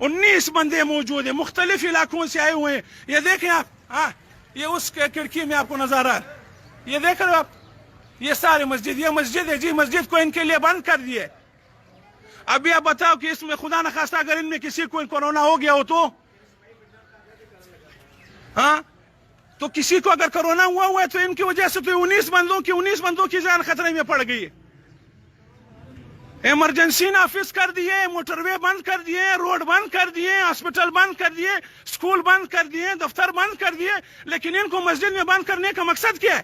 19 بندے موجود ہیں, مختلف علاقوں سے آئے ہوئے ہیں. یہ دیکھیں آپ, ہاں یہ اس کھڑکی میں آپ کو نظر آ رہا ہے, یہ دیکھ رہے ہو آپ, یہ سارے مسجد, یہ مسجد ہے جی, مسجد کو ان کے لیے بند کر دیے. ابھی آپ بتاؤ کہ اس میں خدا نخواستہ اگر ان میں کسی کو کورونا ہو گیا ہو تو, ہاں تو کسی کو اگر کورونا ہوا ہے تو ان کی وجہ سے تو 19 بندوں کی جان خطرے میں پڑ گئی ہے. ایمرجنسی نافذ کر دیے, موٹر وے بند کر دیے, روڈ بند کر دیے, ہاسپٹل بند کر دیے, اسکول بند کر دیے, دفتر بند کر دیے, لیکن ان کو مسجد میں بند کرنے کا مقصد کیا ہے؟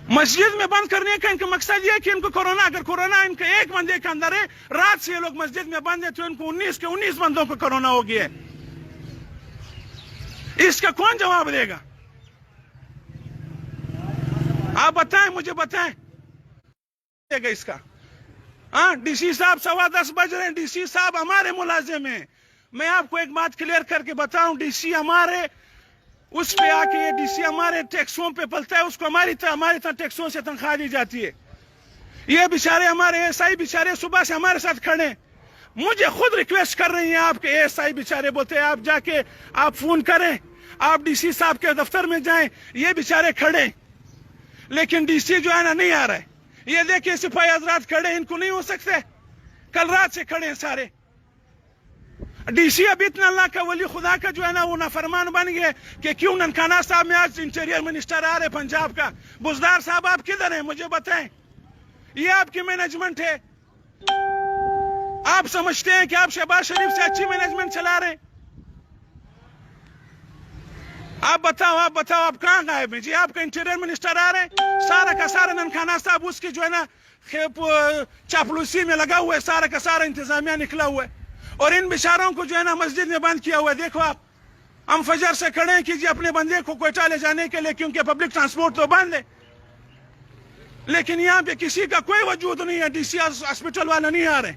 مسجد میں بند کرنے کا ان کا مقصد یہ ہے کہ ان کو کورونا, اگر کورونا ان کے ایک بندے کے اندر ہے, رات سے یہ لوگ مسجد میں بند ہیں تو ان کو 19 کے 19 بندوں کو کورونا ہو گیا ہے. اس کا کون جواب دے گا؟ آپ بتائیں, مجھے بتائیں دے گا اس کا. ہاں ڈی سی صاحب 10:15 بج رہے ہیں, ڈی سی صاحب ہمارے ملازم ہیں. میں آپ کو ایک بات کلیئر کر کے بتاؤں, ڈی سی ہمارے اس پہ آ کے, یہ ڈی سی ہمارے ٹیکسوں پہ پلتا ہے, اس کو ہماری طرح ٹیکسوں سے تنخواہ دی جاتی ہے. یہ بیچارے ہمارے ایس آئی بیچارے صبح سے ہمارے ساتھ کھڑے ہیں. مجھے خود ریکویسٹ کر رہی ہیں آپ کے ایس آئی بیچارے, بولتے ہیں آپ جا کے آپ فون کریں, آپ ڈی سی صاحب کے دفتر میں جائیں. یہ بیچارے کھڑے, لیکن ڈی سی جو ہے نا نہیں آ رہا ہے. یہ دیکھیں سپاہی حضرات کھڑے, ان کو نہیں ہو سکتے, کل رات سے کھڑے ہیں سارے. ڈی سی اب اتنا اللہ کا ولی خدا کا جو ہے نا وہ نافرمان بن گئے کہ کیوں ننکانہ صاحب میں آج انٹیریئر منسٹر آ رہے پنجاب کا. بزدار صاحب آپ کدھر ہیں مجھے بتائیں. یہ آپ کی مینجمنٹ ہے, آپ سمجھتے ہیں کہ آپ شہباز شریف سے اچھی مینجمنٹ چلا رہے ہیں؟ آپ بتاؤ آپ کہاں غائب ہیں جی؟ آپ کا انٹیریئر منسٹر آ رہے ہیں, سارا کا سارا ننکانہ صاحب اس کی جو ہے نا چاپلوسی میں لگا ہوا ہے, سارا کا سارا انتظامیہ نکلا ہوا ہے, اور ان بیچاروں کو جو ہے نا مسجد میں بند کیا ہوا ہے. دیکھو آپ, ہم فجر سے کھڑے ہیں کہ جی اپنے بندے کو کوئٹہ لے جانے کے لیے, کیونکہ پبلک ٹرانسپورٹ تو بند ہے, لیکن یہاں پہ کسی کا کوئی وجود نہیں ہے. ڈی سی ہاسپٹل والا نہیں آ رہے.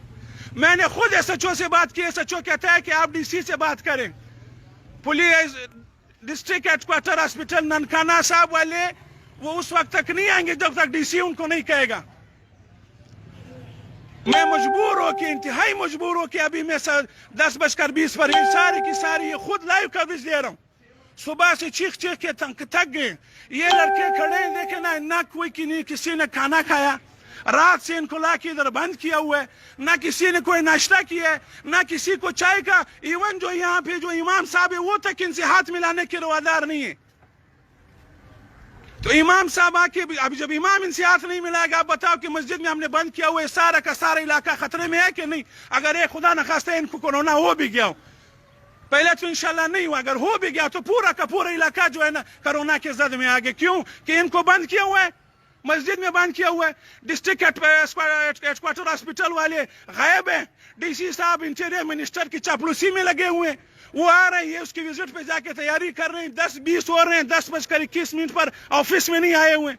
میں نے خود ایس ایچ او سے بات کی, ایس ایچ او کہتا ہے کہ آپ ڈی سی سے بات کریں. Police district headquarter hospital Nankana Sahib والے وہ اس وقت تک نہیں آئیں گے جب تک ڈی سی ان کو نہیں کہے گا. میں مجبور ہو کے, انتہائی مجبور ہو کے, ابھی میں 10:20 پر ساری کی ساری خود لائیو کوریج دے رہا ہوں. صبح سے چیخ کے تھک گئے. یہ لڑکے کھڑے ہیں, دیکھیں نہ کوئی کسی نے کھانا کھایا, رات سے ان کو لا کے ادھر بند کیا ہوا ہے, نہ کسی نے کوئی ناشتہ کیا ہے, نہ کسی کو چائے کا. ایون جو یہاں پہ جو امام صاحب ہے وہ تک ان سے ہاتھ ملانے کے روادار نہیں ہے. تو امام صاحب آ کے ابھی جب امام ان سے ہاتھ نہیں ملائے گا, آپ بتاؤ کہ مسجد میں ہم نے بند کیا ہوا ہے, سارا کا سارا علاقہ خطرے میں ہے کہ نہیں؟ اگر ایک خدا نخواستہ ان کو کورونا ہو بھی گیا ہو, پہلے تو انشاءاللہ نہیں ہوا, اگر ہو بھی گیا تو پورا کا پورا علاقہ جو ہے نا کورونا کے زد میں آگے. کیوں کہ ان کو بند کیا ہوا ہے, مسجد میں بند کیا ہوا ہے. ڈسٹرکٹ ہیڈ کوارٹر ہاسپٹل والے غائب ہیں. ڈی سی صاحب انٹیریئر منسٹر کی چاپلوسی میں لگے ہوئے ہیں. وہ آ رہے ہیں, اس کی وزٹ پہ جا کے تیاری کر رہے ہیں. 10:20 ہو رہے ہیں, 10:21 پر آفس میں نہیں آئے ہوئے.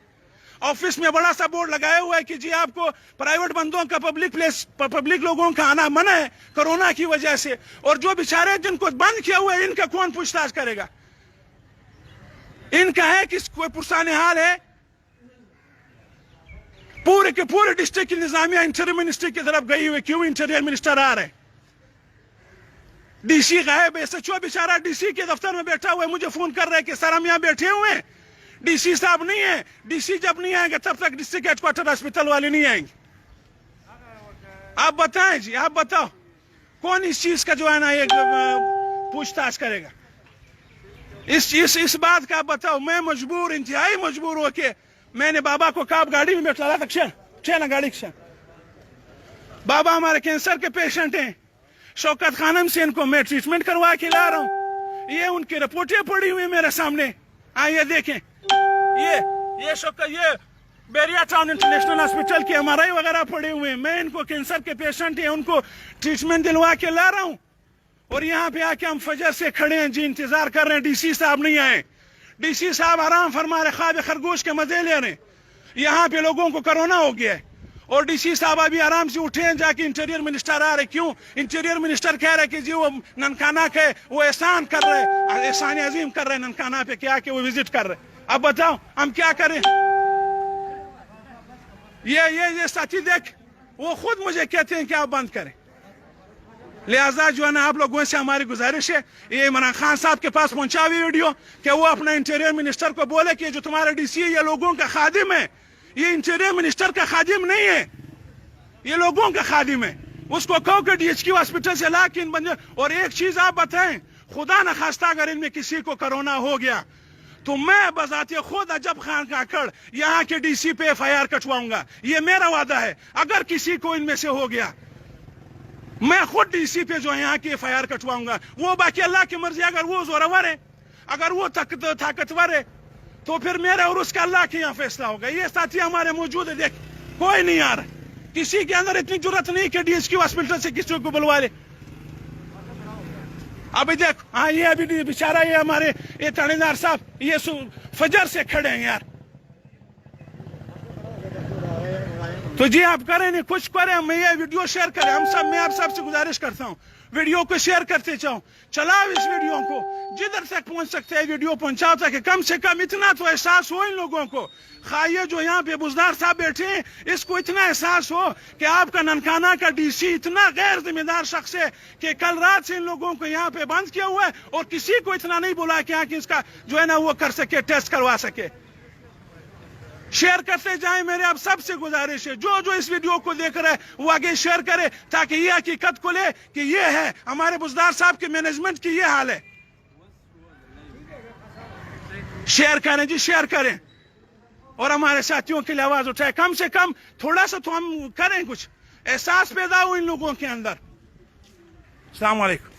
آفس میں بڑا سا بورڈ لگایا ہوا ہے کہ جی آپ کو پرائیویٹ بندوں کا پبلک لوگوں کا آنا منع ہے کورونا کی وجہ سے. اور جو بیچارے جن کو بند کیا ہوا ہے, ان کا کون پوچھ تاچھ کرے گا؟ ان کا ہے کہ کوئی پرسان حال ہے؟ پورے کے پورے ڈسٹرکٹ کی نظامیہ انٹیریئر منسٹر کی طرف گئی ہوئی. کیوں انٹیریئر منسٹر آ رہے ہیں؟ ڈی سی غائب ہے. ایس ایچ او بیچارہ ڈی سی کے دفتر میں بیٹھا ہوا ہے, مجھے فون کر رہے ہیں کہ سر ہم یہاں بیٹھے ہوئے ہیں, ڈی سی صاحب نہیں ہیں. ڈی سی جب نہیں آئیں گے تب تک ڈسٹرکٹ ہیڈ کوارٹر ہاسپٹل والے نہیں آئیں گے. آپ بتائیں جی, آپ بتاؤ کون اس چیز کا جو ہے نا ایک پوچھ تاچھ کرے گا؟ اس بات کا بتاؤ. میں مجبور, انتہائی مجبور ہو کے میں نے بابا کو کہا گاڑی میں بیٹھا تھا, چھ نا گاڑی سے. بابا ہمارے کینسر کے پیشنٹ ہیں, شوکت خانم سے ان کو میں ٹریٹمنٹ کروا کے لا رہا ہوں. یہ ان کی رپورٹیں پڑی ہوئی میرے سامنے. یہ دیکھیں, یہ بیریا ٹاؤن انٹرنیشنل ہاسپٹل کے ایم آر آئی وغیرہ پڑے ہوئے ہیں. میں ان کو کینسر کے پیشنٹ ہیں, ان کو ٹریٹمنٹ دلوا کے لا رہا ہوں. اور یہاں پہ آ کے ہم فجر سے کھڑے ہیں جی, انتظار کر رہے ہیں ڈی سی صاحب نہیں آئے. ڈی سی صاحب آرام فرما رہے, خواب خرگوش کے مزے لے رہے ہیں. یہاں پہ لوگوں کو کورونا ہو گیا ہے, اور ڈی سی صاحب ابھی آرام سے اٹھے ہیں, جا کے انٹیریئر منسٹر آ رہے. کیوں انٹیریئر منسٹر کہہ رہے کہ جی وہ ننکانہ کے وہ احسان کر رہے, احسان عظیم کر رہے ننکانہ پہ, کیا کہ وہ وزٹ کر رہے. اب بتاؤ ہم کیا کریں؟ یہ ساتھی دیکھ, وہ خود مجھے کہتے ہیں کہ آپ بند کریں, لہذا جو ہے نا آپ لوگوں سے ہماری گزارش ہے یہ عمران خان صاحب کے پاس پہنچا ہوئی ویڈیو کہ وہ اپنا انٹیریئر منسٹر کو بولے کہ جو تمہارا ڈی سی ہے یہ لوگوں کا خادم ہے, یہ انٹیریئر منسٹر کا خادم نہیں ہے, یہ لوگوں کا خادم ہے. اس کو کہو کہ DHQ ہاسپٹل سے لا کے ان بندے. اور ایک چیز آپ بتائیں, خدا نخواستہ اگر ان میں کسی کو کرونا ہو گیا تو میں بذات خود عجب خان کاکڑ یہاں کے DC پہ FIR کٹواؤں گا, یہ میرا وعدہ ہے. اگر کسی کو ان میں سے ہو گیا میں خود DC پہ جو ہے یہاں کی FIR کٹواؤں گا. وہ باقی اللہ کی مرضی, اگر وہ زورور ہے, اگر وہ طاقتور ہے تو پھر میرا اور اس کا اللہ کے یہاں فیصلہ ہوگا. یہ ساتھی ہمارے موجود ہے, دیکھ کوئی نہیں آ رہا, کسی کے اندر اتنی جرت نہیں کہ DHQ ہاسپٹل سے کسی کو بلوا لے. ابھی دیکھ, ہاں یہ ابھی بیچارہ یہ ہمارے یہ تھانے صاحب یہ فجر سے کھڑے ہیں یار. تو جی آپ کریں نہیں, کچھ کریں, میں یہ ویڈیو شیئر کریں. میں آپ سب سے گزارش کرتا ہوں ویڈیو کو شیئر کرتے چاہوں, چلاؤ اس ویڈیو کو, جدھر تک پہنچ سکتے ہیں ویڈیو پہنچاؤ تاکہ کم سے کم اتنا تو احساس ہو ان لوگوں کو. خواہ جو یہاں پہ بزدار صاحب بیٹھے ہیں اس کو اتنا احساس ہو کہ آپ کا ننکانہ کا DC اتنا غیر ذمہ دار شخص ہے کہ کل رات سے ان لوگوں کو یہاں پہ بند کیا ہوا ہے اور کسی کو اتنا نہیں بولا کہ اس کا جو ہے نا وہ کر سکے, ٹیسٹ کروا سکے. شیئر کرتے جائیں, میرے آپ سب سے گزارش ہے جو اس ویڈیو کو دیکھ رہے وہ آگے شیئر کرے تاکہ یہ حقیقت کو لے کہ یہ ہے ہمارے بزدار صاحب کے مینجمنٹ کی یہ حال ہے. شیئر کریں جی, شیئر کریں اور ہمارے ساتھیوں کے لیے آواز اٹھائے. کم سے کم تھوڑا سا تو ہم کریں, کچھ احساس پیدا ہو ان لوگوں کے اندر. السلام علیکم.